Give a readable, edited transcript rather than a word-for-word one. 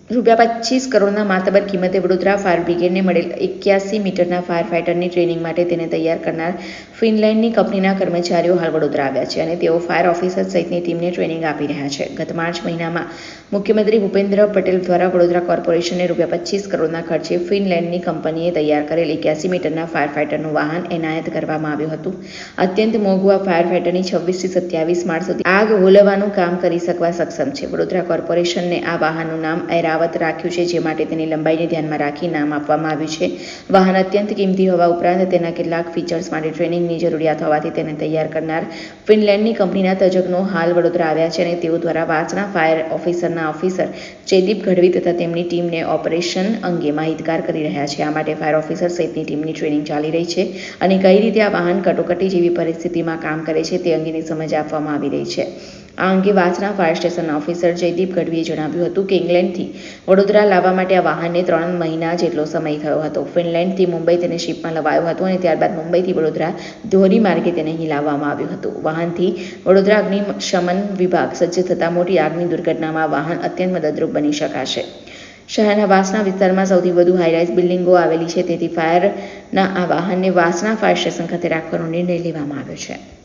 ₹25 કરોડના માતબર કિંમતે વડોદરા ફાયર બ્રિગેડને મળેલ 81 મીટરના ફાયર ફાઇટરની ટ્રેનિંગ માટે તેને તૈયાર કરનાર ફિનલેન્ડની કંપનીના કર્મચારીઓ હાલ વડોદરા આવ્યા છે અને તેઓ ફાયર ઓફિસર સહિતની ટીમને ટ્રેનિંગ આપી રહ્યા છે. ગત માર્ચ મહિનામાં મુખ્યમંત્રી ભૂપેન્દ્ર પટેલ દ્વારા વડોદરા કોર્પોરેશનને ₹25 કરોડના ખર્ચે ફિનલેન્ડની કંપનીએ તૈયાર કરેલ 81 મીટરના ફાયર ફાઇટરનું વાહન એનાયત કરવામાં આવ્યું હતું. અત્યંત મોંઘું આ ફાયર ફાઇટરની 26 થી 27 માળ સુધી આગ હોલવવાનું કામ કરી શકવા સક્ષમ છે. વડોદરા કોર્પોરેશનને આ વાહનનું નામ ઐરાવત રાખ્યું છે, જે માટે તેની લંબાઈને ધ્યાનમાં રાખી નામ આપવામાં આવ્યું છે. વાહન અત્યંત કિંમતી હોવા ઉપરાંત તેના કેટલાક ફીચર્સ માટે ટ્રેનિંગની જરૂરિયાત હોવાથી તેને તૈયાર કરનાર ફિનલેન્ડની કંપનીના તજજ્ઞો હાલ વડોદરા આવ્યા છે અને તેઓ દ્વારા વાસણા ફાયર ઓફિસરના ઓફિસર જયદીપ ગઢવી તથા તેમની ટીમને ઓપરેશન અંગે માહિતગાર કરી રહ્યા છે. આ માટે ફાયર ઓફિસર સહિતની ટીમની ટ્રેનિંગ ચાલી રહી છે અને કઈ રીતે આ વાહન કટોકટી જેવી પરિસ્થિતિમાં કામ કરે છે તે અંગેની સમજ આપવામાં આવી રહી છે. આ અંગે વાસણા ફાયર સ્ટેશનના ઓફિસર જયદીપ ગઢવીએ જણાવ્યું હતું કે ઇંગ્લેન્ડથી વડોદરા લાવવા માટે આ વાહનને 3 મહિના જેટલો સમય થયો હતો. ફિનલેન્ડથી મુંબઈ તેને શિપમાં લવાયું હતું અને ત્યારબાદ મુંબઈથી વડોદરા ધોરીમાર્ગે તેને અહીં લાવવામાં આવ્યું હતું. વાહનથી વડોદરા અગ્નિશમન વિભાગ સજ્જ થતાં મોટી આગની દુર્ઘટનામાં વાહન અત્યંત મદદરૂપ બની શકાશે. શહેરના વાસણા વિસ્તારમાં સૌથી વધુ હાઈરાઇઝ બિલ્ડિંગો આવેલી છે, તેથી ફાયરના આ વાહનને વાસણા ફાયર સ્ટેશન ખાતે રાખવાનો નિર્ણય લેવામાં આવ્યો છે.